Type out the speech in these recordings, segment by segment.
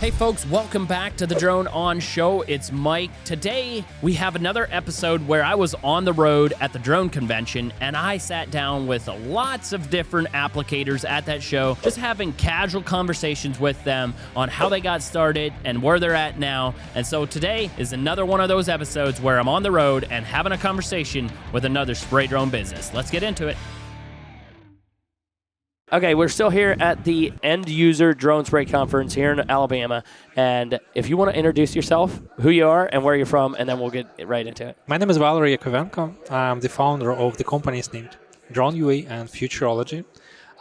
Hey folks, welcome back to the DroneOn Show. It's Mike. Today, we have another episode where I was on the road at the drone convention and I sat down with lots of different applicators at that show, just having casual conversations with them on how they got started and where they're at now. And so today is another one of those episodes where I'm on the road and having a conversation with another spray drone business. Let's get into it. Okay, we're still here at the End User Drone Spray Conference here in Alabama. And if you want to introduce yourself, who you are and where you're from, and then we'll get right into it. My name is Valery Yakovenko. I'm the founder of the companies named DroneUA and Futurology.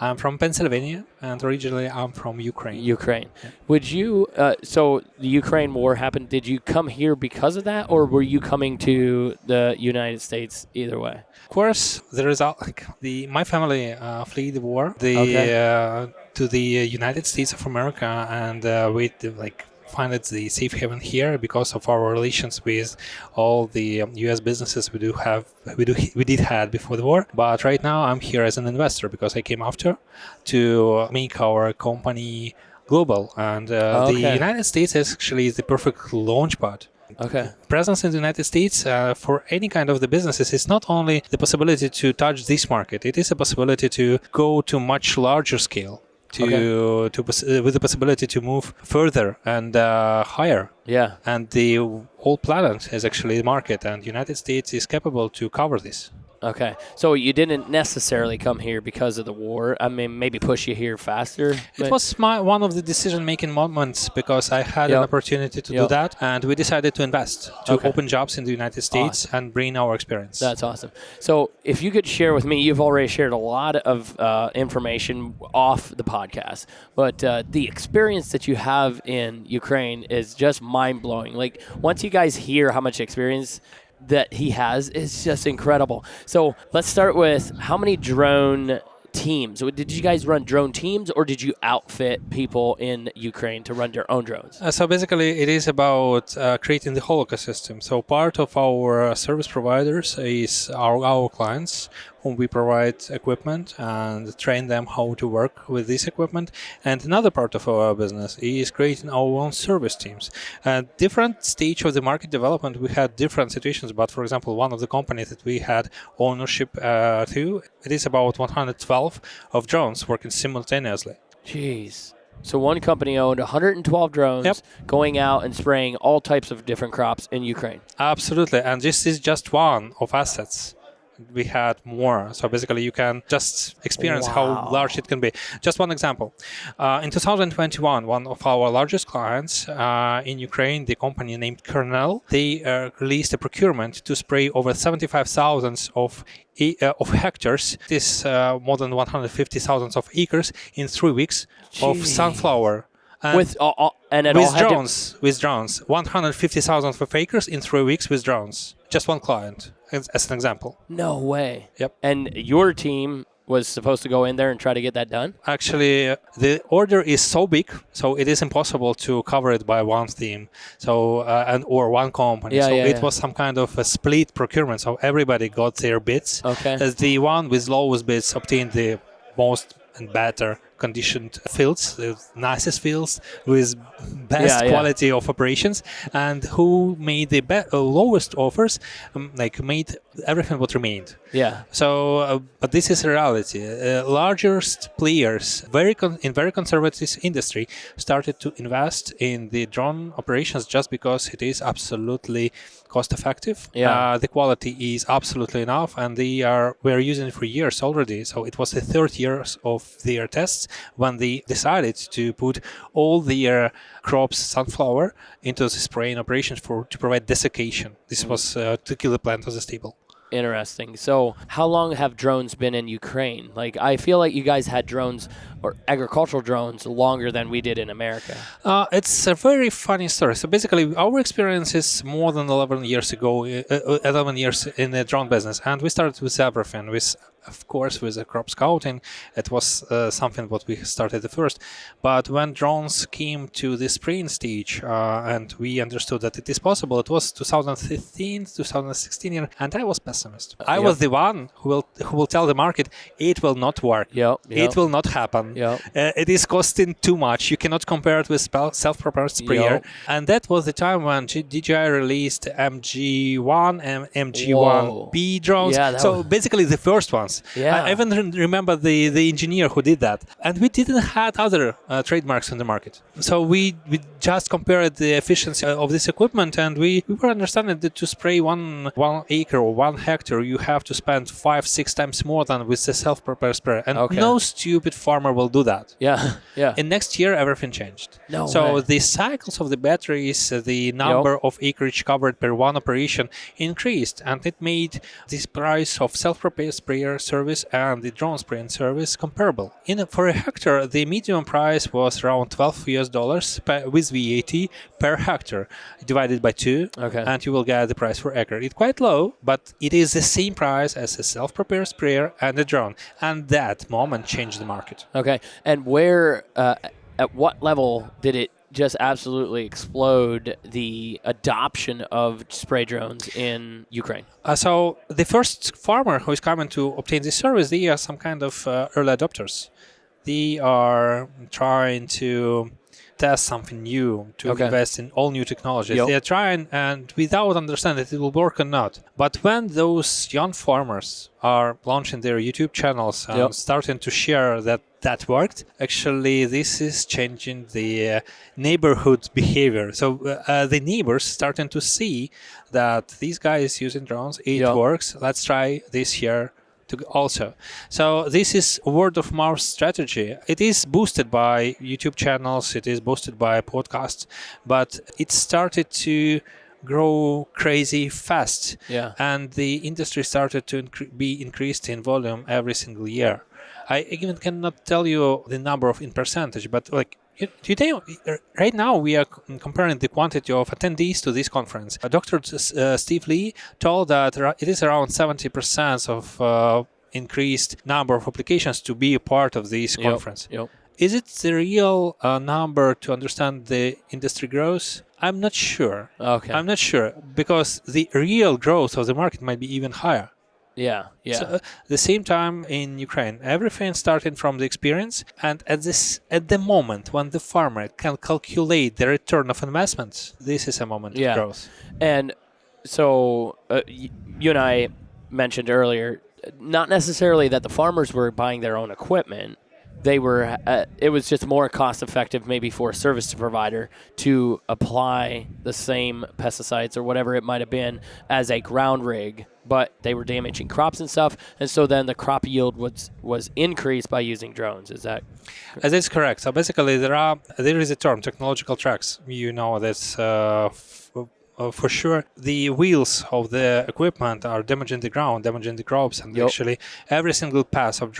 I'm from Pennsylvania, and originally I'm from Ukraine. Ukraine. Yeah. Would you, so the Ukraine war happened, did you come here because of that, or were you coming to the United States either way? Of course, the result, my family fled the war to the United States of America, and we find it the safe haven here because of our relations with all the U.S. businesses we did have before the war. But right now I'm here as an investor because I came after to make our company global, and the United States actually is the perfect launch pad. Okay. Presence in the United States for any kind of the businesses is not only the possibility to touch this market, it is a possibility to go to much larger scale. With the possibility to move further and higher. Yeah. And the whole planet is actually the market, and the United States is capable to cover this. Okay. So you didn't necessarily come here because of the war. I mean, maybe push you here faster. It was one of the decision-making moments because I had an opportunity to do that, and we decided to invest, to open jobs in the United States and bring our experience. That's awesome. So if you could share with me, you've already shared a lot of information off the podcast, but the experience that you have in Ukraine is just mind-blowing. Like, once you guys hear how much experience that he has, is just incredible. So let's start with how many drone teams. Did you guys run drone teams, or did you outfit people in Ukraine to run their own drones? So basically it is about creating the whole ecosystem. So part of our service providers is our clients, whom we provide equipment and train them how to work with this equipment. And another part of our business is creating our own service teams. At different stage of the market development, we had different situations. But for example, one of the companies that we had ownership to, it is about 112 of drones working simultaneously. Jeez. So one company owned 112 drones going out and spraying all types of different crops in Ukraine. Absolutely. And this is just one of assets. We had more. So basically you can just experience how large it can be. Just one example. In 2021, one of our largest clients in Ukraine, the company named Kernel, they released a procurement to spray over 75,000 of hectares. This more than 150,000 of acres in 3 weeks of sunflower. And with drones, 150,000 of acres in 3 weeks with drones. Just one client, as an example. No way. Yep. And your team was supposed to go in there and try to get that done? Actually, the order is so big, so it is impossible to cover it by one team, or one company. It was some kind of a split procurement. So everybody got their bids. Okay. As the one with lowest bids obtained the most and better conditioned fields, the nicest fields with best quality of operations, and who made the lowest offers, made everything what remained. Yeah. So, but this is a reality. Largest players, in very conservative industry, started to invest in the drone operations just because it is absolutely cost effective. Yeah. The quality is absolutely enough, and we're using it for years already. So it was the third year of their tests when they decided to put all their crops, sunflower, into the spraying operations to provide desiccation. This was to kill the plant as a staple. Interesting. So how long have drones been in Ukraine? Like, I feel like you guys had drones or agricultural drones longer than we did in America. It's a very funny story. So basically, our experience is more than 11 years ago, 11 years in the drone business. And we started with everything, with of course, with the crop scouting. It was something what we started the first. But when drones came to the spraying stage and we understood that it is possible, it was 2015, 2016 year, and I was pessimist. I was the one who will tell the market it will not work. It will not happen. It is costing too much. You cannot compare it with self-propelled sprayer. And that was the time when DJI released MG1 and MG1B drones. So basically the first ones. I even remember the engineer who did that. And we didn't have other trademarks in the market. So we just compared the efficiency of this equipment, and we were understanding that to spray one acre or 1 hectare, you have to spend 5-6 times more than with the self-propelled sprayer. And no stupid farmer will do that. And next year, everything changed. The cycles of the batteries, the number of acreage covered per one operation increased, and it made this price of self-propelled sprayer service and the drone spraying service comparable. For a hectare, the median price was around $12 with VAT per hectare, divided by 2, and you will get the price per acre. It's quite low, but it is the same price as a self-propelled sprayer and a drone, and that moment changed the market. And where, at what level did it just absolutely explode the adoption of spray drones in Ukraine? So the first farmer who is coming to obtain this service, they are some kind of early adopters. They are trying to test something new, to invest in all new technologies. They are trying, and without understanding if it will work or not. But when those young farmers are launching their YouTube channels and starting to share that worked, actually this is changing the neighborhood behavior. So the neighbors starting to see that these guys using drones, it works. Let's try this here also. So this is word of mouth strategy. It is boosted by YouTube channels, it is boosted by podcasts, but it started to grow crazy fast. And the industry started to be increased in volume every single year. I even cannot tell you the number in percentage, but like today, right now, we are comparing the quantity of attendees to this conference. Dr. Steve Lee told that it is around 70% of increased number of applications to be a part of this conference. Is it the real number to understand the industry growth? I'm not sure. I'm not sure, because the real growth of the market might be even higher. So, the same time in Ukraine, everything starting from the experience, and at the moment when the farmer can calculate the return of investments, this is a moment of growth. And so you and I mentioned earlier, not necessarily that the farmers were buying their own equipment. They were. It was just more cost-effective, maybe for a service provider, to apply the same pesticides or whatever it might have been as a ground rig, but they were damaging crops and stuff, and so then the crop yield was increased by using drones. Is that? That's correct. So basically, there is a term, technological tracks. You know that's. For sure, the wheels of the equipment are damaging the ground, damaging the crops, and actually every single pass of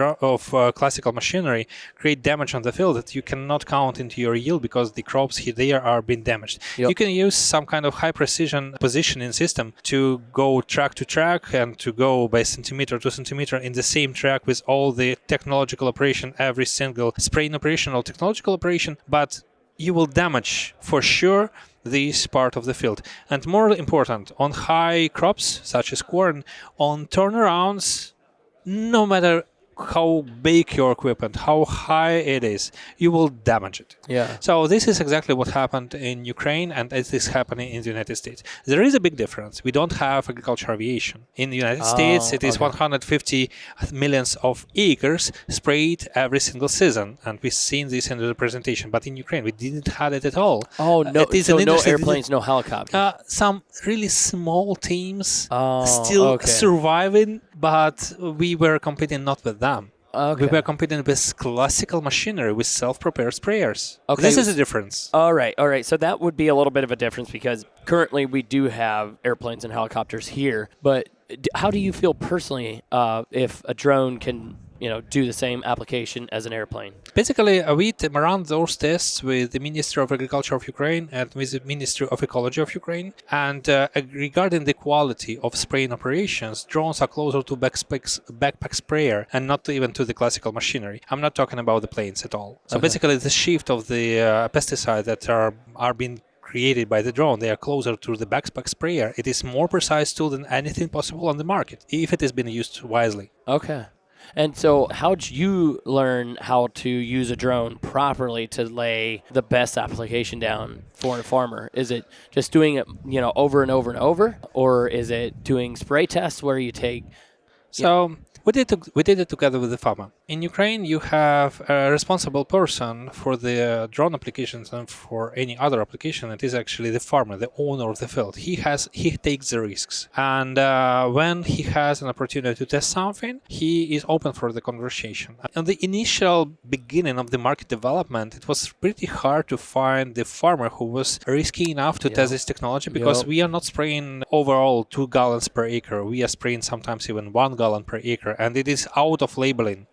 classical machinery create damage on the field that you cannot count into your yield because the crops there are being damaged. You can use some kind of high precision positioning system to go track to track and to go by centimeter to centimeter in the same track with all the technological operation, every single spraying operation or technological operation, but you will damage for sure this part of the field. And more important, on high crops such as corn, on turnarounds, no matter how big your equipment, how high it is, you will damage it. So this is exactly what happened in Ukraine, and it is happening in the United States. There is a big difference. We don't have agricultural aviation. In the United States, it is 150 millions of acres sprayed every single season, and we've seen this in the presentation. But in Ukraine, we didn't have it at all. No, so no airplanes, no helicopters. Some really small teams still surviving, but we were competing not with them. We were competing with classical machinery, with self-propelled sprayers. This is a difference. All right. So that would be a little bit of a difference because currently we do have airplanes and helicopters here. But how do you feel personally if a drone can do the same application as an airplane? Basically, we ran those tests with the Ministry of Agriculture of Ukraine and with the Ministry of Ecology of Ukraine. And regarding the quality of spraying operations, drones are closer to backpack sprayer and not even to the classical machinery. I'm not talking about the planes at all. So basically, the shift of the pesticides that are being created by the drone, they are closer to the backpack sprayer. It is more precise tool than anything possible on the market if it has been used wisely. Okay. And so how'd you learn how to use a drone properly to lay the best application down for a farmer? Is it just doing it, over and over and over? Or is it doing spray tests where you take... We did it together with the farmer. In Ukraine, you have a responsible person for the drone applications and for any other application. It is actually the farmer, the owner of the field. He takes the risks, and when he has an opportunity to test something, he is open for the conversation. In the initial beginning of the market development, it was pretty hard to find the farmer who was risky enough to test this technology because we are not spraying overall 2 gallons per acre. We are spraying sometimes even 1 gallon per acre. And it is out of labeling.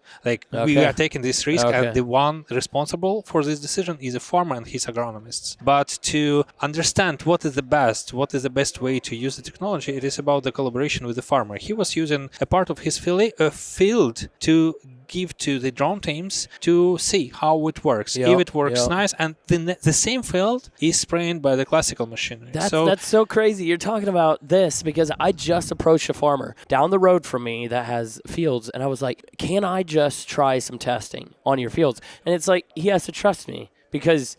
We are taking this risk, and the one responsible for this decision is a farmer and his agronomists. But to understand what is the best way to use the technology, it is about the collaboration with the farmer. He was using a part of his field to give to the drone teams to see how it works. If it works nice, and the same field is sprayed by the classical machinery. That's so crazy. You're talking about this because I just approached a farmer down the road from me that has fields, and I was like, can I just try some testing on your fields? And it's like, he has to trust me because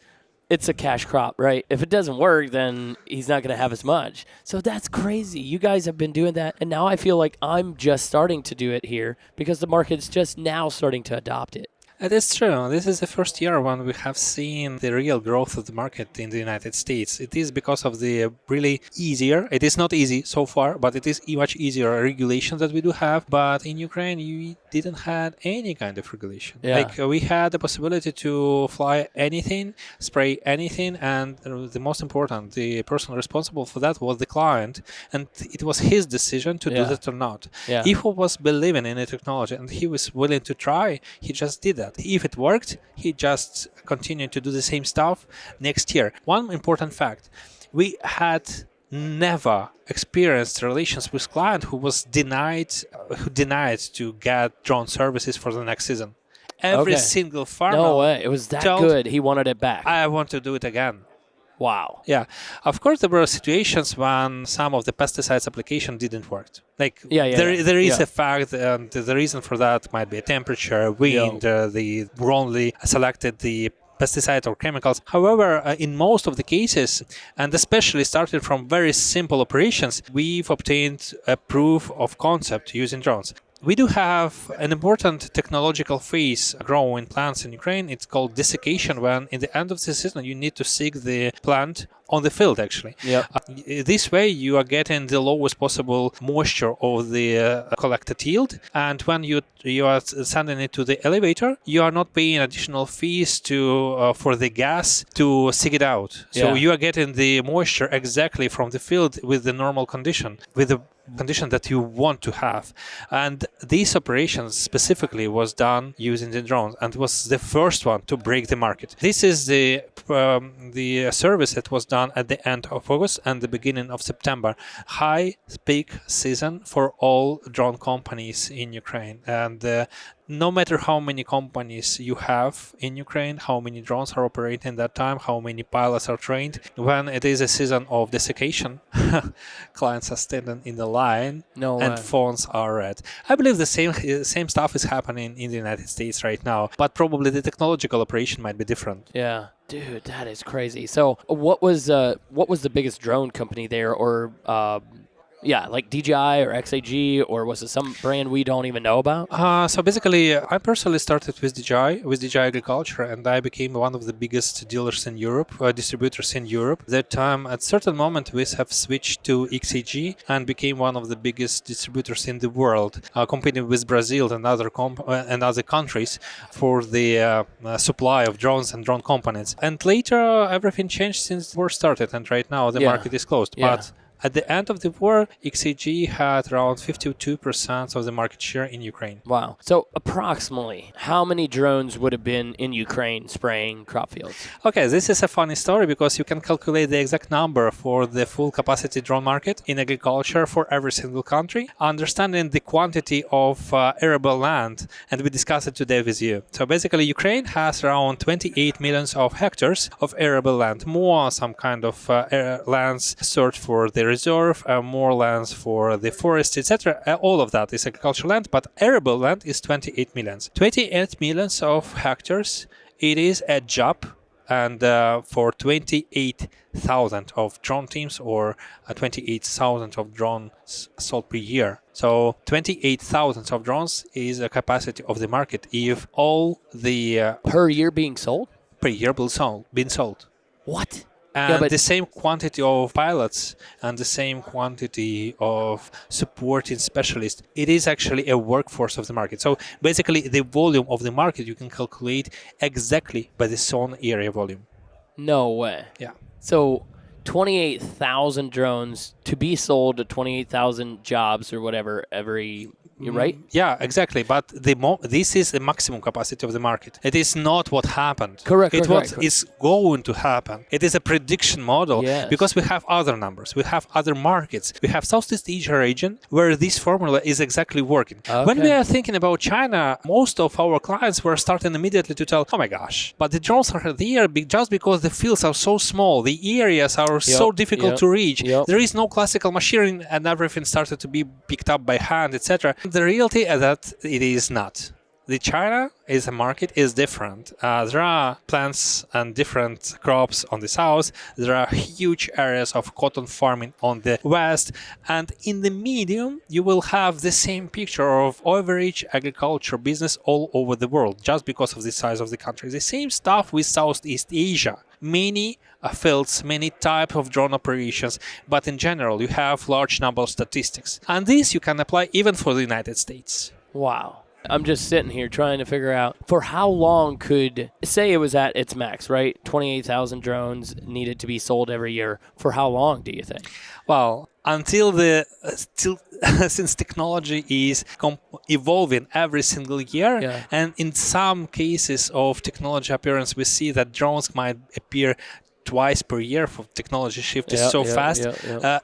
it's a cash crop, right? If it doesn't work, then he's not going to have as much. So that's crazy. You guys have been doing that, and now I feel like I'm just starting to do it here because the market's just now starting to adopt it. It is true. This is the first year when we have seen the real growth of the market in the United States. It is because of the really easier, it is not easy so far, but it is much easier regulation that we do have. But in Ukraine, we didn't have any kind of regulation. We had the possibility to fly anything, spray anything, and the most important, the person responsible for that was the client, and it was his decision to do that or not. If he was believing in the technology and he was willing to try, he just did that. If it worked, he just continued to do the same stuff next year. One important fact, we had never experienced relations with client who denied to get drone services for the next season. Every single farmer. No way. It was that good. He wanted it back. I want to do it again. Wow. Yeah. Of course, there were situations when some of the pesticides application didn't work. There is a fact, and the reason for that might be a temperature, wind, the wrongly selected the pesticide or chemicals. However, in most of the cases, and especially starting from very simple operations, we've obtained a proof of concept using drones. We do have an important technological phase growing plants in Ukraine. It's called desiccation, when in the end of the season you need to seek the plant on the field, actually. This way you are getting the lowest possible moisture of the collected yield, and when you are sending it to the elevator, you are not paying additional fees for the gas to seek it out. So you are getting the moisture exactly from the field with the normal condition, with the condition that you want to have. And these operations specifically was done using the drones, and was the first one to break the market. This is the service that was done at the end of August and the beginning of September. High peak season for all drone companies in Ukraine. And no matter how many companies you have in Ukraine, how many drones are operating that time, how many pilots are trained, when it is a season of desiccation, clients are standing in the line and phones are red. I believe the same stuff is happening in the United States right now, but probably the technological operation might be different. Yeah. Dude, that is crazy. So what was the biggest drone company there, or like DJI or XAG, or was it some brand we don't even know about? So basically, I personally started with DJI Agriculture, and I became one of the biggest dealers in Europe, distributors in Europe. That time, at certain moment, we have switched to XAG and became one of the biggest distributors in the world, competing with Brazil and other countries for the supply of drones and drone components. And later, everything changed since the war started, and right now the market is closed. But At the end of the war, XAG had around 52% of the market share in Ukraine. Wow. So approximately how many drones would have been in Ukraine spraying crop fields? Okay, this is a funny story because you can calculate the exact number for the full capacity drone market in agriculture for every single country, understanding the quantity of arable land, and we discuss it today with you. So basically, Ukraine has around 28 millions of hectares of arable land, more some kind of lands searched for the reserve, more lands for the forest, etc. All of that is agricultural land, but arable land is 28 millions. 28 millions of hectares, it is a job, and for 28,000 of drone teams or 28,000 of drones sold per year. So 28,000 of drones is a capacity of the market if all the Per year being sold? per year been sold. What? And the same quantity of pilots and the same quantity of supporting specialists, it is actually a workforce of the market. So basically, the volume of the market you can calculate exactly by the zone area volume. No way. Yeah. So 28,000 drones to be sold to 28,000 jobs or whatever every, right? Yeah, exactly. But this is the maximum capacity of the market. It is not what happened. Correct. What is going to happen. It is a prediction model because we have other numbers. We have other markets. We have Southeast Asia region where this formula is exactly working. Okay. When we are thinking about China, most of our clients were starting immediately to tell, oh my gosh, but the drones are there just because the fields are so small. The areas are so difficult to reach. There is no classical machinery and everything started to be picked up by hand, etc. The reality is that it is not. The China is a market is different. There are plants and different crops on the south. There are huge areas of cotton farming on the west. And in the medium, you will have the same picture of average agriculture business all over the world, just because of the size of the country. The same stuff with Southeast Asia. Many fields, many type of drone operations, but in general, you have large number of statistics. And this you can apply even for the United States. Wow. I'm just sitting here trying to figure out for how long could, say it was at its max, right? 28,000 drones needed to be sold every year. For how long do you think? Well, until since technology is evolving every single year, and in some cases of technology appearance, we see that drones might appear twice per year for technology shift is so fast.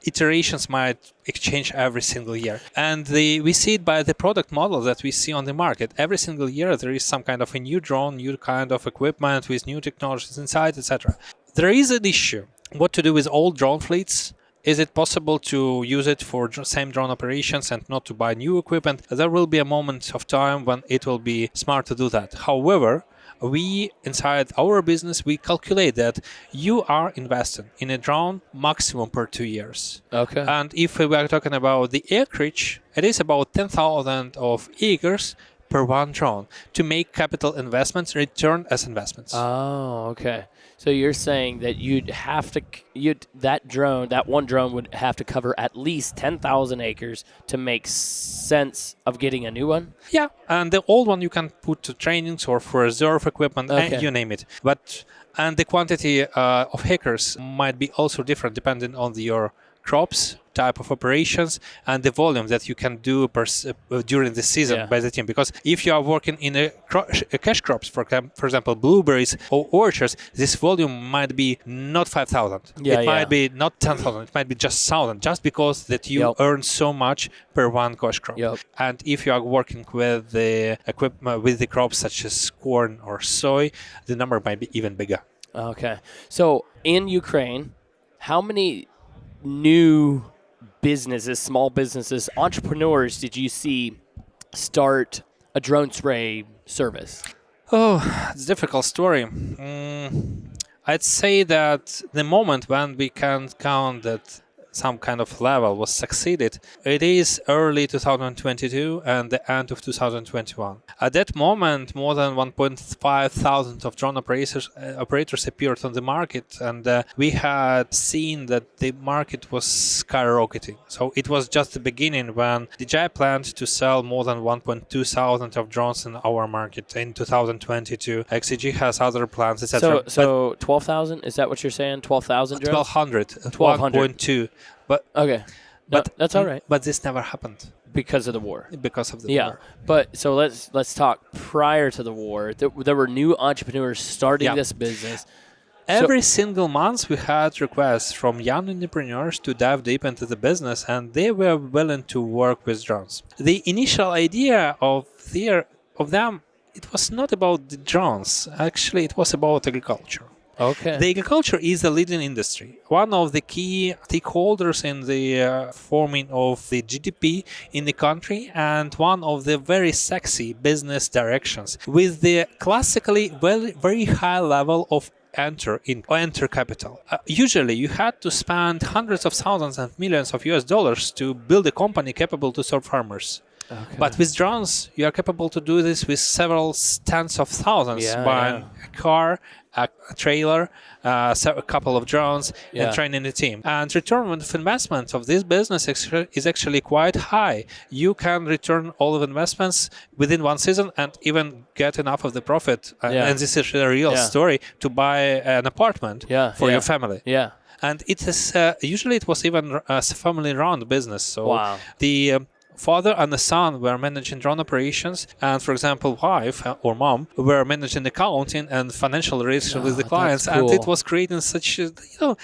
Iterations might exchange every single year. And we see it by the product model that we see on the market. Every single year there is some kind of a new drone, new kind of equipment with new technologies inside, etc. There is an issue. What to do with old drone fleets? Is it possible to use it for same drone operations and not to buy new equipment? There will be a moment of time when it will be smart to do that. However, we, inside our business, we calculate that you are investing in a drone maximum per 2 years. Okay. And if we are talking about the acreage, it is about 10,000 of acres per one drone to make capital investments return as investments. Oh, okay. So you're saying that that one drone would have to cover at least 10,000 acres to make sense of getting a new one? Yeah, and the old one you can put to trainings or for reserve equipment, and you name it. And the quantity of acres might be also different depending on your crops, type of operations, and the volume that you can do during the season by the team. Because if you are working in a cash crops, for example, blueberries or orchards, this volume might be not 5,000. It might be not 10,000. It might be just 1,000, just because that you earn so much per one cash crop. And if you are working with the equipment with the crops such as corn or soy, the number might be even bigger. Okay. So in Ukraine, how many new businesses, small businesses, entrepreneurs did you see start a drone spray service? Oh, it's a difficult story. I'd say that the moment when we can count that some kind of level was succeeded, it is early 2022 and the end of 2021. At that moment, more than 1.5 thousand of drone operators appeared on the market, and we had seen that the market was skyrocketing. So it was just the beginning when DJI planned to sell more than 1.2 thousand of drones in our market in 2022. XAG has other plans, etc. So 12,000? Is that what you're saying? 12,000 drones? 1,200. 1.2. But Okay. No, that's all right. But this never happened Because of the war. because of the Yeah, war. but so let's talk prior to the war. There were new entrepreneurs starting Yeah. this business. Every single month, we had requests from young entrepreneurs to dive deep into the business, and they were willing to work with drones. The initial idea of them, it was not about the drones. Actually, it was about agriculture. Okay. The agriculture is a leading industry, one of the key stakeholders in the forming of the GDP in the country, and one of the very sexy business directions with the classically very high level of enter capital. Usually, you had to spend hundreds of thousands and millions of US dollars to build a company capable to serve farmers. Okay. But with drones, you are capable to do this with several tens of thousands, Yeah, buying a car, a trailer, a couple of drones, Yeah. and training the team. And return of investment of this business is actually quite high. You can return all of investments within one season and even get enough of the profit. Yeah. And this is a real Yeah. story to buy an apartment Yeah, for yeah. your family. Yeah. And it is usually it was even a family-run business. So Wow. the father and the son were managing drone operations, and for example, wife or mom were managing accounting and financial relations with the that's clients, and cool. it was creating such a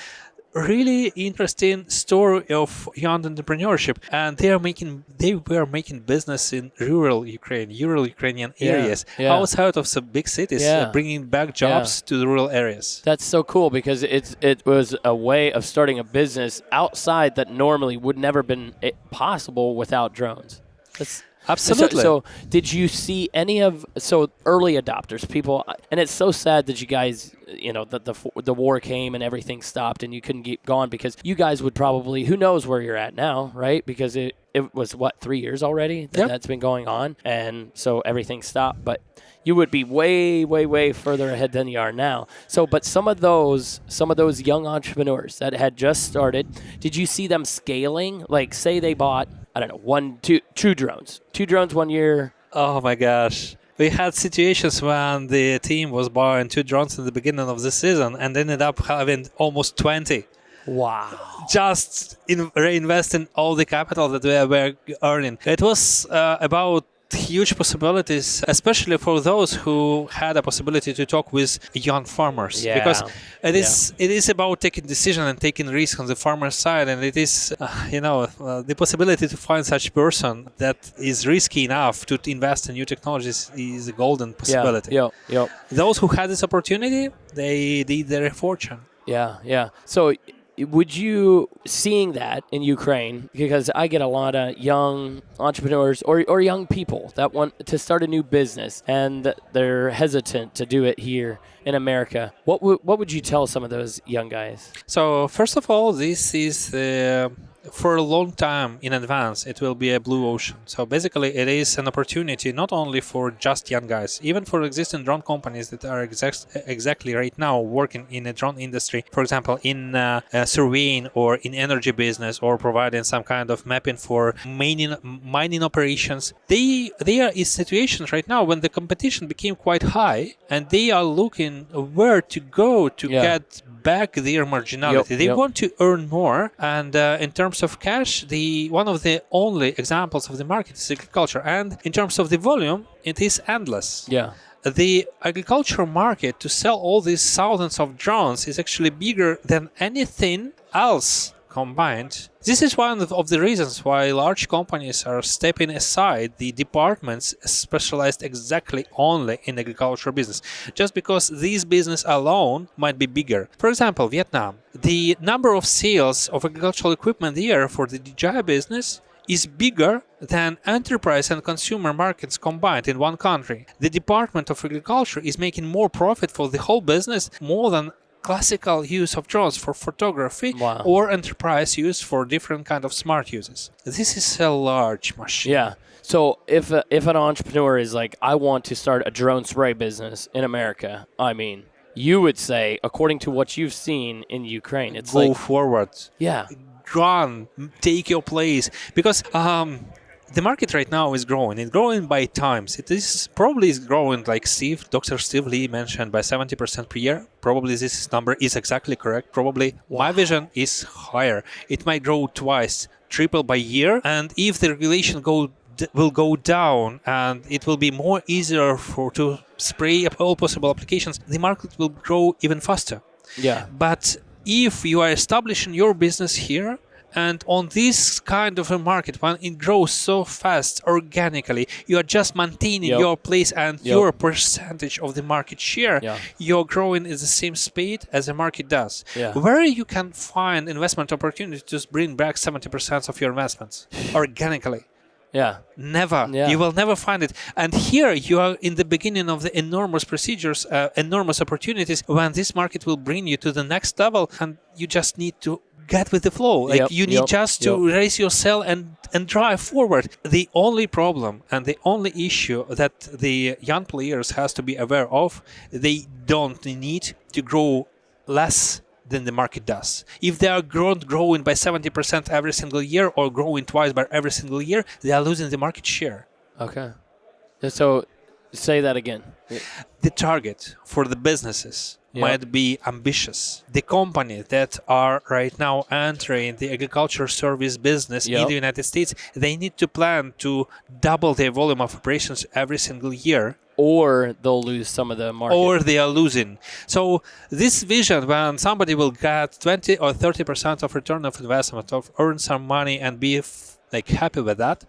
really interesting story of young entrepreneurship. And they were making business in rural Ukrainian areas, yeah. outside of some big cities, Yeah. bringing back jobs to the rural areas. That's so cool because it was a way of starting a business outside that normally would never been possible without drones. That's Absolutely. So did you see any of early adopters, people, and it's so sad that you guys, that the war came and everything stopped and you couldn't keep going because you guys would probably, who knows where you're at now, right? Because it was 3 years already that Yep. that's been going on, and so everything stopped, but you would be way, way, way further ahead than you are now. So, but some of those young entrepreneurs that had just started, did you see them scaling? Like, say they bought, I don't know, two drones 1 year. Oh my gosh. We had situations when the team was buying 2 drones in the beginning of the season and ended up having almost 20. Wow. Just reinvesting all the capital that we were earning. It was about huge possibilities, especially for those who had a possibility to talk with young farmers. Yeah. Because it is about taking decision and taking risk on the farmer's side, and it is the possibility to find such person that is risky enough to invest in new technologies is a golden possibility. Yeah. Those who had this opportunity, they did their fortune. Yeah. So would you, seeing that in Ukraine, because I get a lot of young entrepreneurs or young people that want to start a new business and they're hesitant to do it here in America, what would you tell some of those young guys? So first of all, this is for a long time in advance, it will be a blue ocean. So basically, it is an opportunity not only for just young guys, even for existing drone companies that are exactly right now working in the drone industry, for example, in surveying or in energy business or providing some kind of mapping for mining operations. They are in situations right now when the competition became quite high and they are looking where to go to get back their marginality. They want to earn more, and in terms of cash, one of the only examples of the market is agriculture, and in terms of the volume, it is endless. Yeah. The agriculture market to sell all these thousands of drones is actually bigger than anything else combined. This is one of the reasons why large companies are stepping aside the departments specialized exactly only in agriculture business, just because this business alone might be bigger. For example, Vietnam. The number of sales of agricultural equipment there for the DJI business is bigger than enterprise and consumer markets combined in one country. The Department of Agriculture is making more profit for the whole business more than classical use of drones for photography or enterprise use for different kind of smart uses. This is a large machine. Yeah. So if an entrepreneur is like, I want to start a drone spray business in America, I mean, you would say, according to what you've seen in Ukraine, it's Go forward. Yeah. Run, take your place. Because the market right now is growing. It's growing by times. It is probably is growing, like Dr. Steve Lee mentioned, by 70% per year. Probably this number is exactly correct. Probably my vision is higher. It might grow twice, triple by year. And if the regulation will go down and it will be more easier to spray all possible applications, the market will grow even faster. Yeah. But if you are establishing your business here, and on this kind of a market, when it grows so fast organically, you are just maintaining your place and your percentage of the market share. You're growing at the same speed as the market does. Where you can find investment opportunities to bring back 70% of your investments organically. Never. You will never find it. And here you are in the beginning of the enormous procedures, enormous opportunities when this market will bring you to the next level, and you just need to get with the flow. Like you need just to raise your sail and drive forward. The only problem and the only issue that the young players has to be aware of, they don't need to grow less than the market does. If they are growing by 70% every single year or growing twice by every single year, they are losing the market share. Okay. So say that again. The target for the businesses might be ambitious. The companies that are right now entering the agriculture service business in the United States, they need to plan to double their volume of operations every single year. Or they'll lose some of the market. Or they are losing. So this vision, when somebody will get 20 or 30% of return of investment, of earn some money and be happy with that,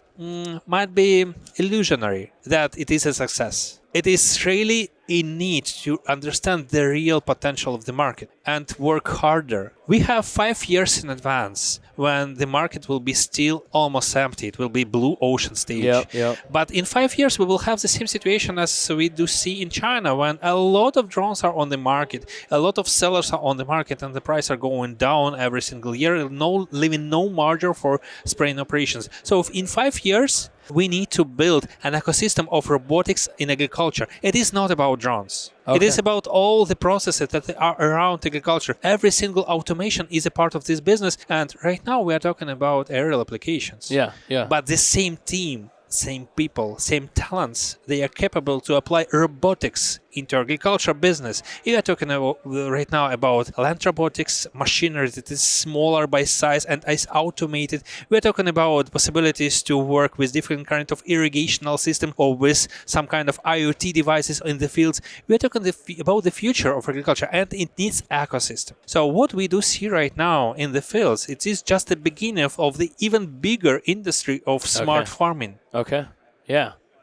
might be illusionary that it is a success. It is really in need to understand the real potential of the market and work harder. We have 5 years in advance when the market will be still almost empty. It will be blue ocean stage. But in 5 years, we will have the same situation as we do see in China, when a lot of drones are on the market, a lot of sellers are on the market, and the price are going down every single year, leaving no margin for spraying operations. So in 5 years, we need to build an ecosystem of robotics in agriculture. It is not about drones. It is about all the processes that are around agriculture. Every single automation is a part of this business. And right now we are talking about aerial applications. But the same team, same people, same talents, they are capable to apply robotics into agriculture business. We are talking right now about land robotics, machinery that is smaller by size and is automated. We are talking about possibilities to work with different kind of irrigational system or with some kind of IoT devices in the fields. We are talking about the future of agriculture, and it needs ecosystem. So what we do see right now in the fields, it is just the beginning of the even bigger industry of smart farming.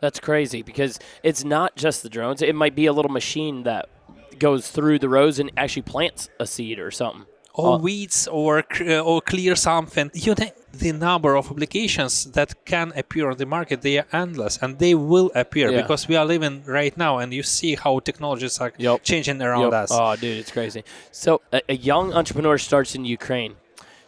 That's crazy, because it's not just the drones. It might be a little machine that goes through the rows and actually plants a seed or something. Or weeds or clear something. The number of applications that can appear on the market, they are endless, and they will appear because we are living right now, and you see how technologies are changing around us. Oh, dude, it's crazy. So a young entrepreneur starts in Ukraine.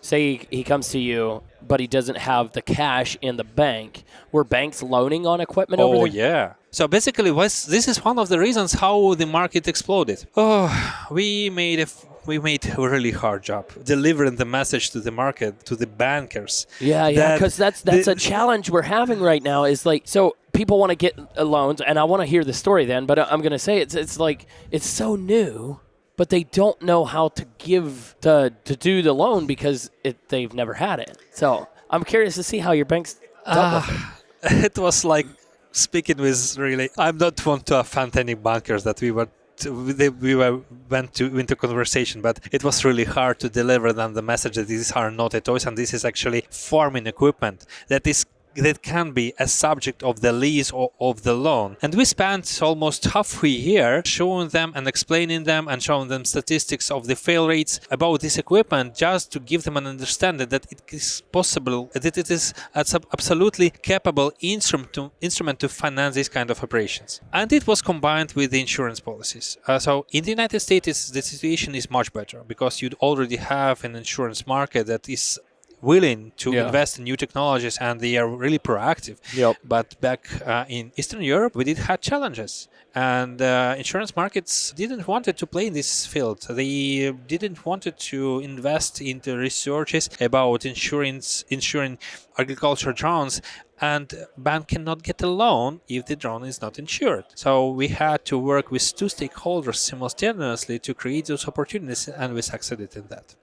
Say he comes to you, but he doesn't have the cash in the bank. Were banks loaning on equipment over there? So basically, this is one of the reasons how the market exploded. We made a really hard job delivering the message to the market, to the bankers. Because that's a challenge we're having right now. Is so people want to get loans, and I want to hear the story then, but I'm going to say it's like it's so new. But they don't know how to do the loan because they've never had it. So I'm curious to see how your banks dealt with it. It was like speaking with I'm not want to offend any bankers that we went into conversation, but it was really hard to deliver them the message that these are not toys, and this is actually farming equipment that can be a subject of the lease or of the loan. And we spent almost half a year showing them and explaining them and showing them statistics of the fail rates about this equipment, just to give them an understanding that it is possible, that it is an absolutely capable instrument to finance these kind of operations. And it was combined with the insurance policies. So in the United States, the situation is much better, because you already have an insurance market that is willing to invest in new technologies, and they are really proactive. But back in Eastern Europe, we did have challenges, and insurance markets didn't want to play in this field. They didn't want to invest into researches about insuring agriculture drones and bank cannot get a loan if the drone is not insured. So we had to work with two stakeholders simultaneously to create those opportunities, and we succeeded in that.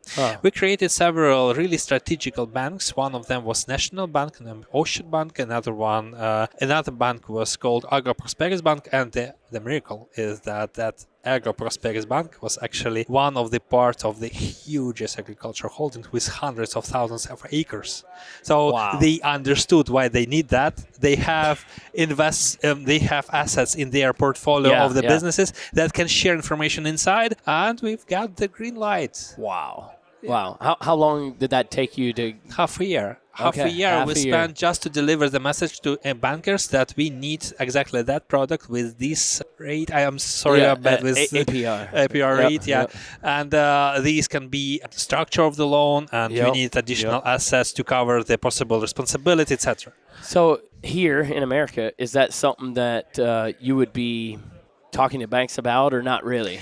We created several really strategical banks. One of them was National Bank and Ocean Bank. Another bank was called Agro-Prosperous Bank, and the miracle is that Agro-Prosperous Bank was actually one of the parts of the hugest agricultural holdings with hundreds of thousands of acres. So they understood why they need that. They have assets in their portfolio of the businesses that can share information inside, and we've got the green light. Wow. Wow. How long did that take you to? Half a year. Half a year we spent just to deliver the message to bankers that we need exactly that product with this rate. I am sorry, I'm bad with APR rate. And these can be structure of the loan, and we need additional assets to cover the possible responsibility, etc. So here in America, is that something that you would be talking to banks about, or not really?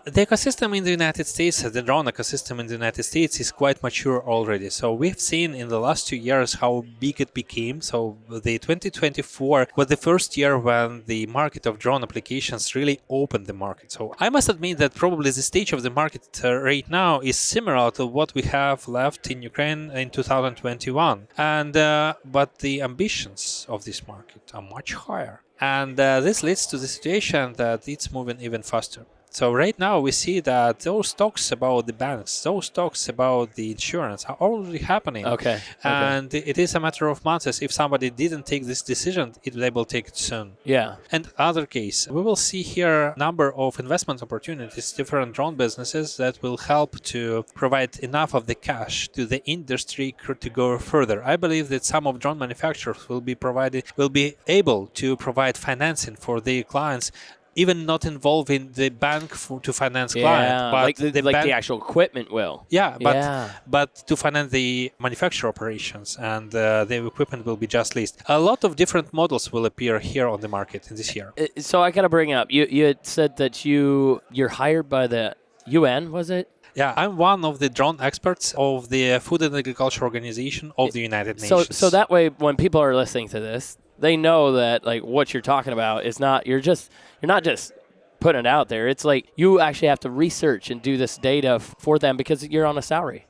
The ecosystem in the United States, the drone ecosystem in the United States, is quite mature already. So we've seen in the last 2 years how big it became. So the 2024 was the first year when the market of drone applications really opened the market. So I must admit that probably the stage of the market right now is similar to what we have left in Ukraine in 2021. But the ambitions of this market are much higher. And this leads to the situation that it's moving even faster. So right now we see that those talks about the banks, those talks about the insurance are already happening. And it is a matter of months. If somebody didn't take this decision, they will take it soon. And other case, we will see here a number of investment opportunities, different drone businesses that will help to provide enough of the cash to the industry to go further. I believe that some of drone manufacturers will be able to provide financing for their clients, even not involving the bank to finance client, but the actual equipment will. But to finance the manufacturer operations, and the equipment will be just leased. A lot of different models will appear here on the market in this year. So I got to bring up, you had said that you're hired by the UN, was it? Yeah, I'm one of the drone experts of the Food and Agriculture Organization of the United Nations. So that way, when people are listening to this, they know that like what you're talking about is not you're not just putting it out there. It's like you actually have to research and do this data for them because you're on a salary.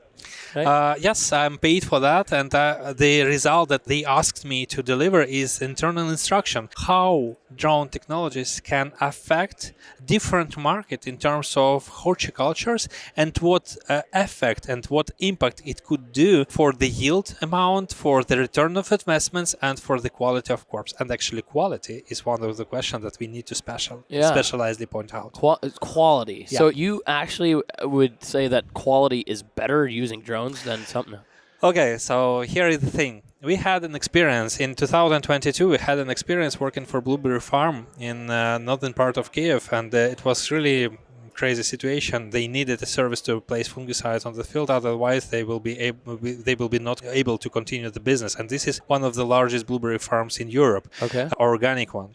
Right? Yes, I'm paid for that, and the result that they asked me to deliver is internal instruction, how drone technologies can affect different markets in terms of horticultures, and what effect and what impact it could do for the yield amount, for the return of investments, and for the quality of crops. And actually quality is one of the questions that we need to specializedly point out. Quality. So you actually would say that quality is better using drones than something else? Okay, so here is the thing. We had an experience in 2022. We had an experience working for blueberry farm in northern part of Kiev, and it was really crazy situation. They needed a service to place fungicides on the field, otherwise they will be not able to continue the business. And this is one of the largest blueberry farms in Europe, organic one.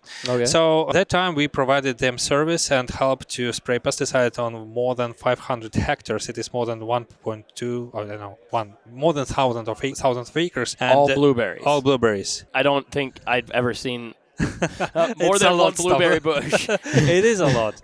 So at that time we provided them service and helped to spray pesticide on more than 500 hectares. It is more than 1.2, I don't know, more than thousands of acres. And all blueberries. All blueberries. I don't think I've ever seen more than one blueberry bush. It is a lot.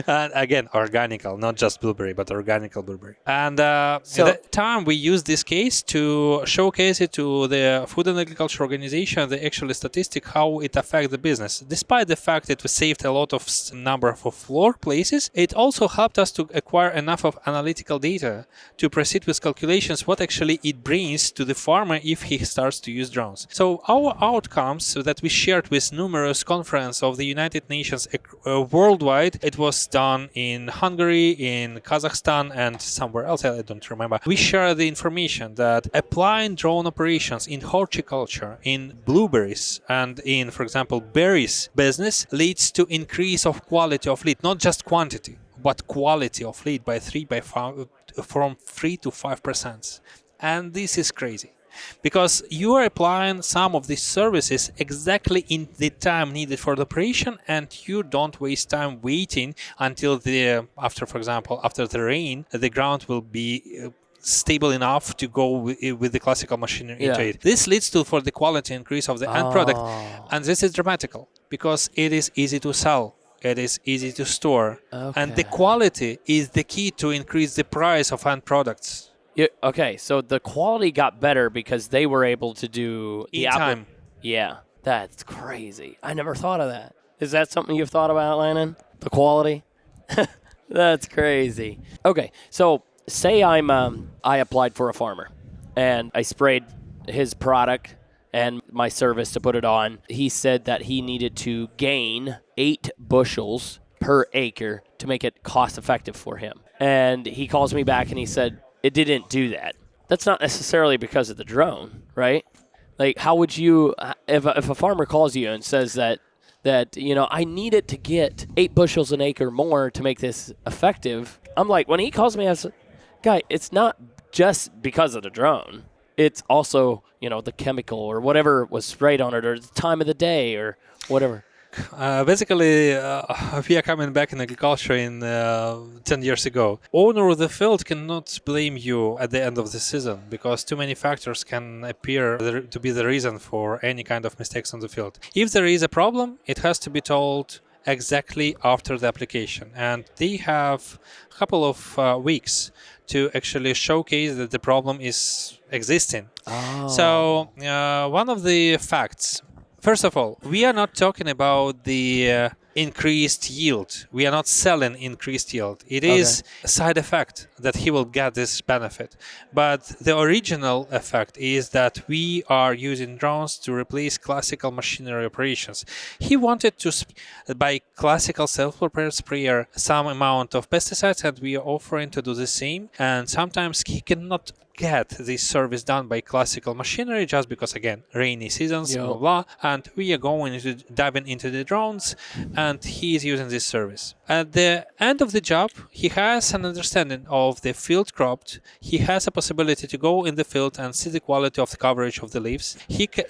And again, organical, not just blueberry, but organical blueberry. And at that time, we used this case to showcase it to the Food and Agriculture Organization, the actual statistic, how it affects the business. Despite the fact that we saved a lot of number of floor places, it also helped us to acquire enough of analytical data to proceed with calculations what actually it brings to the farmer if he starts to use drones. So our outcomes that we shared with numerous conferences of the United Nations worldwide. It was done in Hungary, in Kazakhstan, and somewhere else, I don't remember. We share the information that applying drone operations in horticulture, in blueberries, and in, for example, berries business leads to increase of quality of lead, not just quantity, but quality of lead from 3 to 5%. And this is crazy. Because you are applying some of these services exactly in the time needed for the operation, and you don't waste time waiting until after the rain, the ground will be stable enough to go with the classical machinery into Yeah. it. This leads to for the quality increase of the end product, and this is dramatical because it is easy to sell. It is easy to store, and the Okay. quality is the key to increase the price of end products Yeah, okay, so the quality got better because they were able to do in time. Yeah, that's crazy. I never thought of that. Is that something you've thought about, Landon? The quality? That's crazy. Okay, so say I applied for a farmer and I sprayed his product and my service to put it on. He said that he needed to gain 8 bushels per acre to make it cost effective for him. And he calls me back and he said it didn't do that. That's not necessarily because of the drone, right? Like, how would you, if a farmer calls you and says that I need it to get 8 bushels an acre more to make this effective, I'm like, when he calls me, I say, guy, it's not just because of the drone. It's also, the chemical or whatever was sprayed on it or the time of the day or whatever. Basically, we are coming back in agriculture in 10 years ago. Owner of the field cannot blame you at the end of the season because too many factors can appear to be the reason for any kind of mistakes on the field. If there is a problem, it has to be told exactly after the application. And they have a couple of weeks to actually showcase that the problem is existing. Oh. So one of the facts, first of all, we are not talking about the increased yield. We are not selling increased yield. It is a side effect that he will get this benefit. But the original effect is that we are using drones to replace classical machinery operations. He wanted to buy classical self-prepared sprayer some amount of pesticides, and we are offering to do the same. And sometimes he cannot get this service done by classical machinery just because, again, rainy seasons, blah, blah, blah, and we are going to diving into the drones, and he is using this service. At the end of the job, he has an understanding of the field cropped. He has a possibility to go in the field and see the quality of the coverage of the leaves.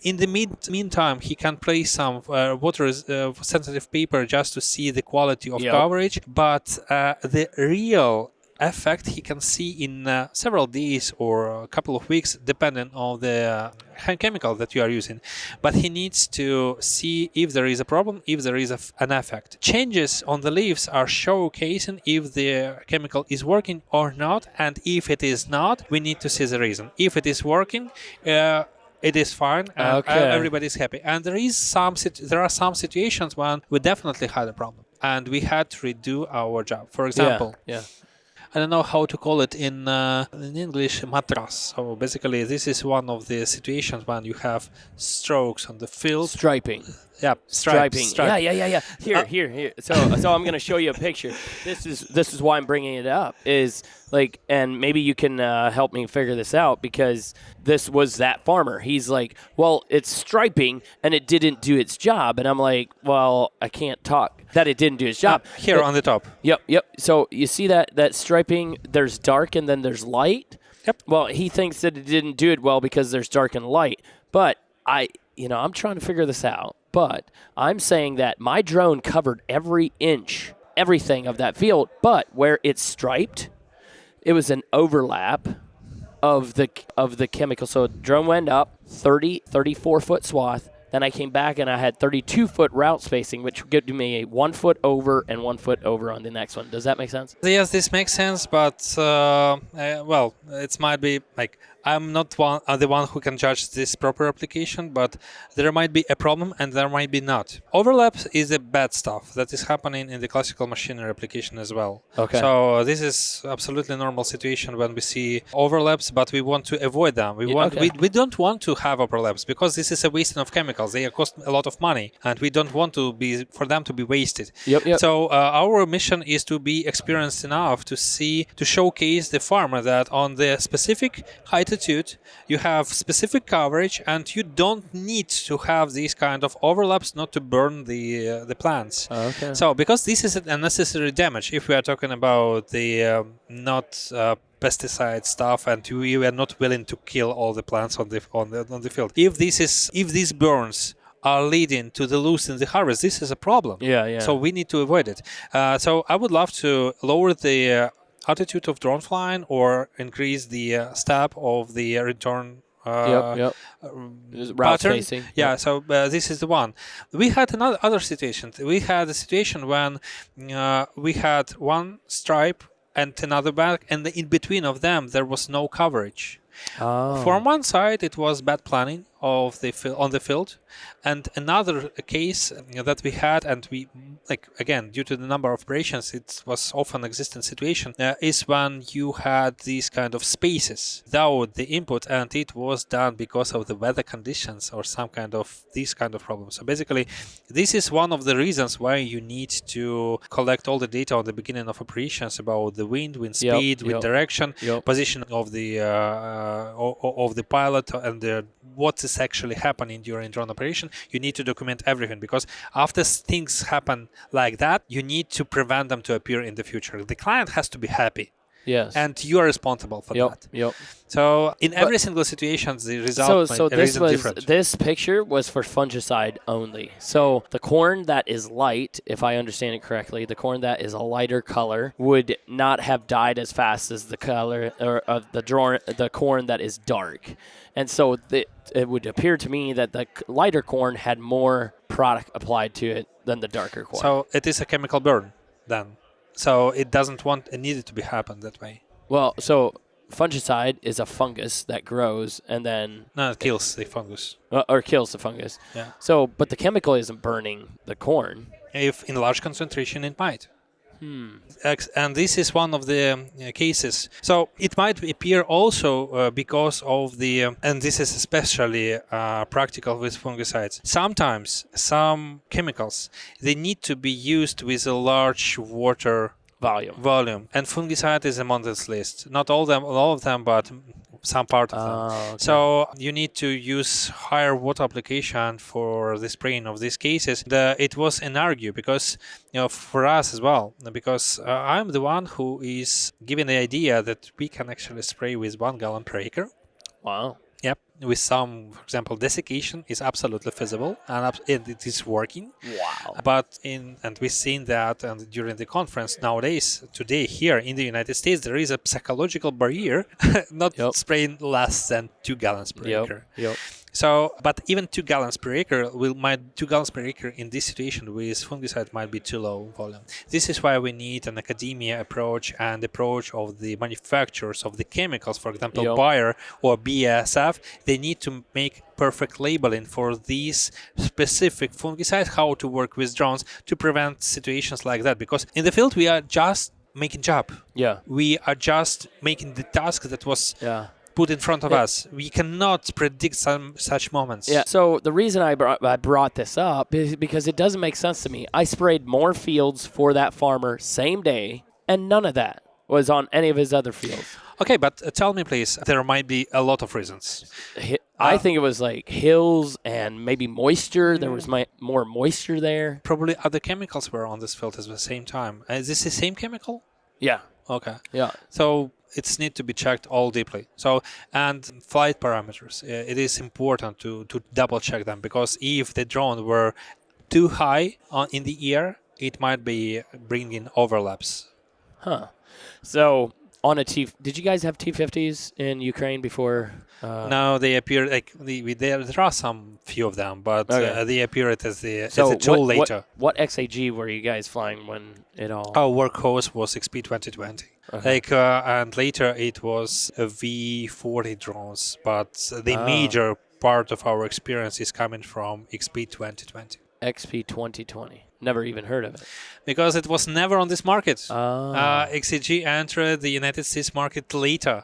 In the meantime, he can place some water sensitive paper just to see the quality of coverage, but the real effect he can see in several days or a couple of weeks, depending on the chemical that you are using. But he needs to see if there is a problem, if there is an effect. Changes on the leaves are showcasing if the chemical is working or not, and if it is not, we need to see the reason. If it is working, it is fine, and everybody's happy. And there are some situations when we definitely had a problem, and we had to redo our job. For example, I don't know how to call it in English, matras. So basically, this is one of the situations when you have strokes on the field. Striping. Yeah, striping. Yeah. Here. So I'm going to show you a picture. This is why I'm bringing it up. Is like, and maybe you can help me figure this out because this was that farmer. He's like, well, it's striping and it didn't do its job, and I'm like, well, I can't talk that it didn't do its job. Here on the top. Yep. So you see that striping? There's dark and then there's light. Yep. Well, he thinks that it didn't do it well because there's dark and light, but I'm trying to figure this out. But I'm saying that my drone covered every inch, everything of that field, but where it's striped, it was an overlap of the chemical. So the drone went up 34-foot swath. Then I came back and I had 32-foot route spacing, which gave me a 1 foot over and 1 foot over on the next one. Does that make sense? Yes, this makes sense, but it might be like I'm not the one who can judge this proper application, but there might be a problem and there might be not. Overlap is the bad stuff that is happening in the classical machinery application as well. Okay. So this is absolutely normal situation when we see overlaps, but we want to avoid them. We don't want to have overlaps because this is a wasting of chemicals. They cost a lot of money, and we don't want for them to be wasted. Yep. So our mission is to be experienced enough to showcase the farmer that on the specific altitude you have specific coverage, and you don't need to have these kind of overlaps not to burn the plants. Okay. So because this is unnecessary damage, if we are talking about the not pesticide stuff, and you are not willing to kill all the plants on the field. If these burns are leading to the loss in the harvest, this is a problem. Yeah. So we need to avoid it. So I would love to lower the altitude of drone flying or increase the step of the return Route pattern. spacing. Yeah, so this is the one. We had other situation. We had a situation when we had one stripe and another back, and in between of them there was no coverage. Oh. From one side, it was bad planning of the on the field, and another case that we had, and we again due to the number of operations, it was often existent situation is when you had these kind of spaces without the input, and it was done because of the weather conditions or some kind of these kind of problems. So basically, this is one of the reasons why you need to collect all the data on the beginning of operations about the wind speed, wind direction, position of the pilot, and what is actually happening during drone operation. You need to document everything, because after things happen like that, you need to prevent them to appear in the future. The client has to be happy. Yes. And you are responsible for that. So in every single situation, the result different. This picture was for fungicide only. So the corn that is light, if I understand it correctly, the corn that is a lighter color would not have died as fast as the color of the corn that is dark. And so it would appear to me that the lighter corn had more product applied to it than the darker corn. So it is a chemical burn then. So it needed to be happen that way. Well, so fungicide is a fungus that grows and then... No, it kills the fungus. Or kills the fungus. Yeah. So, but the chemical isn't burning the corn. If in large concentration, it might. And this is one of the cases. So it might appear also because of and this is especially practical with fungicides. Sometimes some chemicals, they need to be used with a large water volume. And fungicide is among this list. Not all of them, but some part of them. Okay. So you need to use higher water application for the spraying of these cases. It was an argue because, for us as well, because I'm the one who is giving the idea that we can actually spray with 1 gallon per acre. Wow. Yep, with some, for example, desiccation is absolutely feasible and it is working. Wow. But we've seen that, and during the conference today here in the United States, there is a psychological barrier not spraying less than 2 gallons per acre. So, but even 2 gallons per acre 2 gallons per acre in this situation with fungicide might be too low volume. This is why we need an academia approach and approach of the manufacturers of the chemicals, for example, Bayer or BASF. They need to make perfect labeling for these specific fungicides, how to work with drones to prevent situations like that. Because in the field, we are just making job. Yeah. We are just making the task that was put in front of us. We cannot predict some such moments. Yeah. So the reason I brought this up is because it doesn't make sense to me. I sprayed more fields for that farmer same day, and none of that was on any of his other fields. Okay, but tell me, please, there might be a lot of reasons. I think it was like hills and maybe moisture. There was more moisture there. Probably other chemicals were on this field at the same time. Is this the same chemical? Yeah. Okay. Yeah. So it's need to be checked all deeply. So, and flight parameters, it is important to double check them, because if the drone were too high in the air, it might be bringing overlaps. Huh. So on did you guys have T-50s in Ukraine before? No, they appear there are some few of them, but they appeared as a tool later. What XAG were you guys flying when it all? Our workhorse was XP 2020. Okay. And later it was a V40 drones, but the major part of our experience is coming from XP 2020. XP 2020. Never even heard of it. Because it was never on this market. XAG entered the United States market later.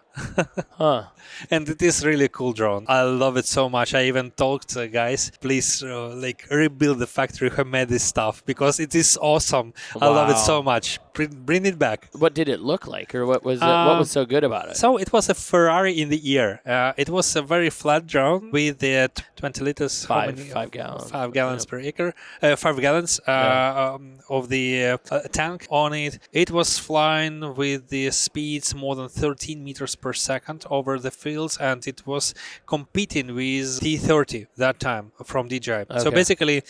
And it is really cool drone. I love it so much. I even talked to guys, please rebuild the factory who made this stuff, because it is awesome. Wow. I love it so much. Bring it back. What did it look like, or what was it? What was so good about it? So it was a Ferrari in the air. It was a very flat drone with the 20 liters, 5 gallons, 5 gallons per acre, 5 gallons of the tank on it. It was flying with the speeds more than 13 meters per second over the fields, and it was competing with T-30 that time from DJI. Okay. So basically,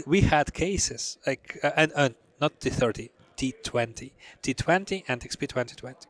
we had cases and not T-30. T20 and XP 2020.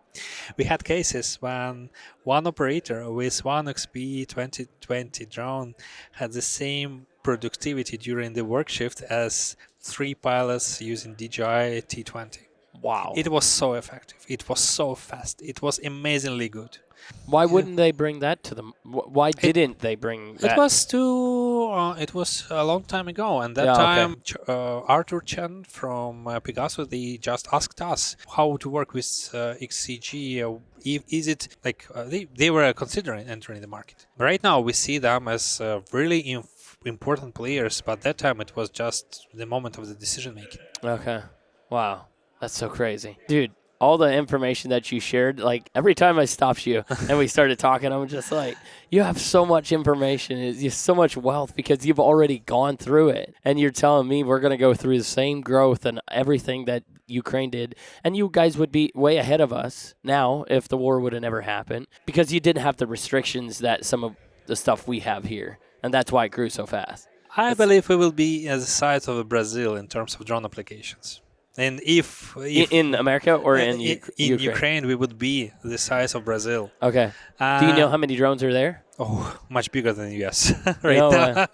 We had cases when one operator with one XP 2020 drone had the same productivity during the work shift as 3 pilots using DJI T20. Wow. It was so effective. It was so fast. It was amazingly good. Why wouldn't they bring that to them? Why didn't they bring that? It was a long time ago, and that time Arthur Chen from Pegaso, they just asked us how to work with XCG. Is it like they were considering entering the market? Right now, we see them as really important players, but that time it was just the moment of the decision making. Okay. Wow. That's so crazy. Dude, all the information that you shared, like every time I stopped you and we started talking, I'm just like, you have so much information. You have so much wealth because you've already gone through it. And you're telling me we're going to go through the same growth and everything that Ukraine did. And you guys would be way ahead of us now if the war would have never happened because you didn't have the restrictions that some of the stuff we have here. And that's why it grew so fast. I believe we will be as the size of Brazil in terms of drone applications. And if in America or in Ukraine, we would be the size of Brazil. Okay. Do you know how many drones are there? Oh, much bigger than the US now.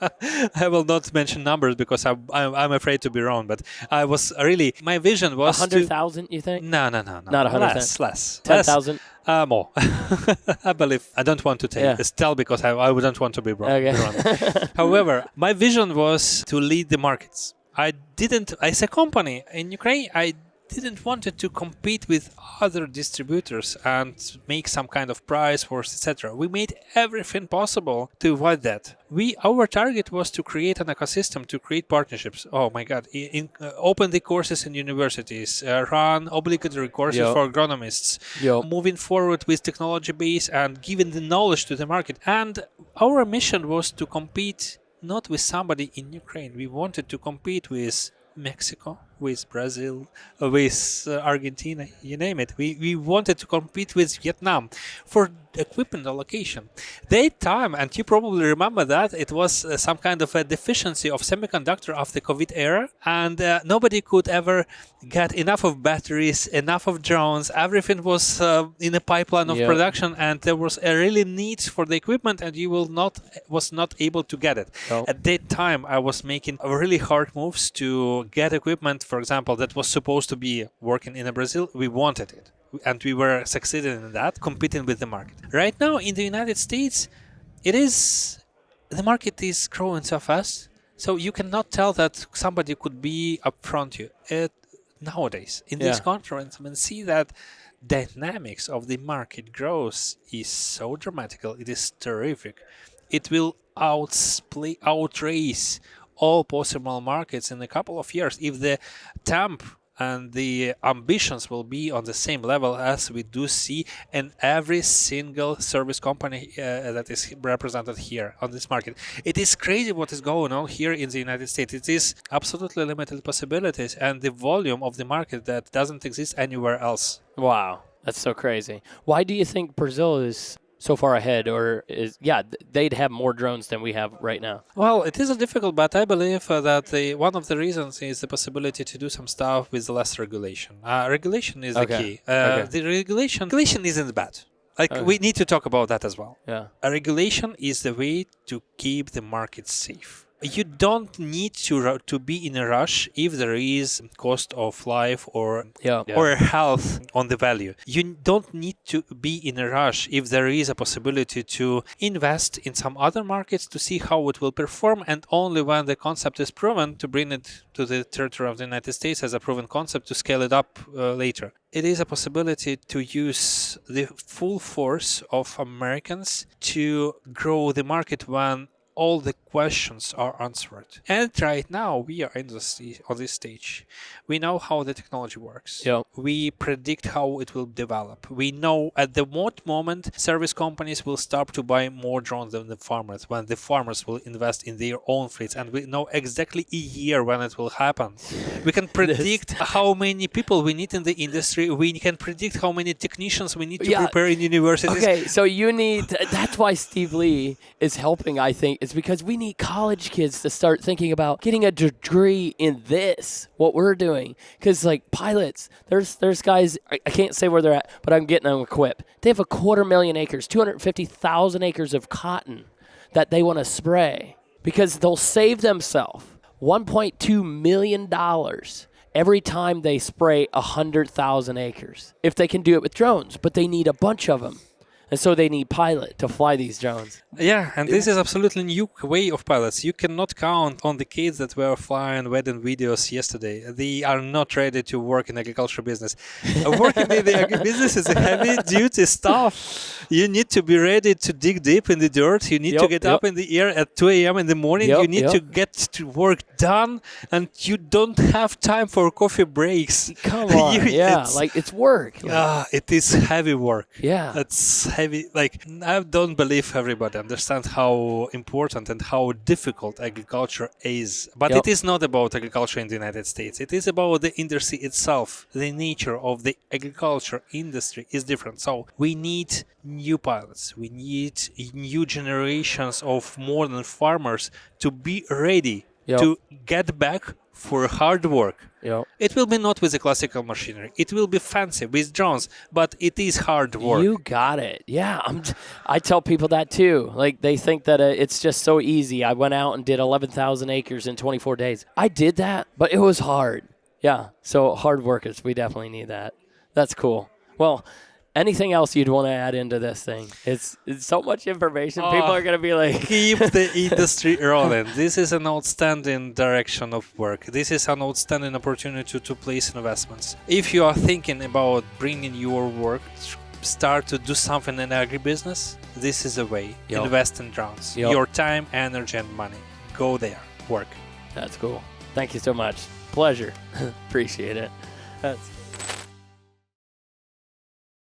I will not mention numbers because I'm afraid to be wrong. But I was really, my vision was 100,000. You think? No. Not 100,000. Less. 10,000. More. I believe. I don't want to take this tell because I wouldn't want to be wrong. Okay. However, my vision was to lead the markets. As a company in Ukraine, I didn't want to compete with other distributors and make some kind of price wars, etc. We made everything possible to avoid that. Our target was to create an ecosystem, to create partnerships. Oh my God! Open the courses in universities, run obligatory courses for agronomists, moving forward with technology base and giving the knowledge to the market. And our mission was to compete not with somebody in Ukraine. We wanted to compete with Mexico, with Brazil, with Argentina, you name it. We wanted to compete with Vietnam for equipment allocation. That time, and you probably remember that, it was some kind of a deficiency of semiconductor of the COVID era, and nobody could ever get enough of batteries, enough of drones. Everything was in a pipeline of production, and there was a really need for the equipment, and you was not able to get it. Oh. At that time, I was making really hard moves to get equipment, for example, that was supposed to be working in Brazil. We wanted it. And we were succeeding in that, competing with the market. Right now in the United States, the market is growing so fast, so you cannot tell that somebody could be upfront you. Nowadays, in this conference, I see that dynamics of the market growth is so dramatical. It is terrific. It will outrace all possible markets in a couple of years if the temp and the ambitions will be on the same level as we do see in every single service company that is represented here on this market. It is crazy what is going on here in the United States. It is absolutely limited possibilities and the volume of the market that doesn't exist anywhere else. Wow, that's so crazy. Why do you think Brazil is so far ahead, or they'd have more drones than we have right now? Well, it is difficult, but I believe that one of the reasons is the possibility to do some stuff with less regulation. Regulation is the key. The regulation isn't bad. We need to talk about that as well. Yeah. A regulation is the way to keep the market safe. You don't need to be in a rush if there is cost of life or health on the value. You don't need to be in a rush if there is a possibility to invest in some other markets to see how it will perform, and only when the concept is proven to bring it to the territory of the United States as a proven concept to scale it up later. It is a possibility to use the full force of Americans to grow the market when all the questions are answered. And right now we are on this stage. We know how the technology works. Yep. We predict how it will develop. We know at the moment service companies will start to buy more drones than the farmers, when the farmers will invest in their own fleets. And we know exactly a year when it will happen. We can predict how many people we need in the industry. We can predict how many technicians we need to prepare in universities. Okay, so that's why Steve Lee is helping, I think, is because we need college kids to start thinking about getting a degree in this, what we're doing. Because like pilots, there's guys, I can't say where they're at, but I'm getting them equipped. They have 250,000 acres, 250,000 acres of cotton that they want to spray because they'll save themselves $1.2 million every time they spray 100,000 acres. If they can do it with drones, but they need a bunch of them. And so they need pilot to fly these drones. Yeah, and this is absolutely new way of pilots. You cannot count on the kids that were flying wedding videos yesterday. They are not ready to work in agriculture business. Working in the agri business is a heavy duty stuff. You need to be ready to dig deep in the dirt. You need to get up in the air at 2 a.m. in the morning. You need to get to work done, and you don't have time for coffee breaks. Come on, it's work. It is heavy work. Yeah. It's heavy. Like, I don't believe everybody understands how important and how difficult agriculture is. But it is not about agriculture in the United States. It is about the industry itself. The nature of the agriculture industry is different. So we need new pilots. We need new generations of modern farmers to be ready to get back for hard work. It will be not with the classical machinery. It will be fancy with drones, but it is hard work. You got it. Yeah, I tell people that too. Like they think that it's just so easy. I went out and did 11,000 acres in 24 days. I did that, but it was hard. Yeah, so hard workers, we definitely need that. That's cool. Well, anything else you'd want to add into this thing? It's so much information. People are going to be like... Keep the industry rolling. This is an outstanding direction of work. This is an outstanding opportunity to place investments. If you are thinking about bringing your work, start to do something in agribusiness, this is a way. Invest in drones. Your time, energy, and money. Go there. Work. That's cool. Thank you so much. Pleasure. Appreciate it. That's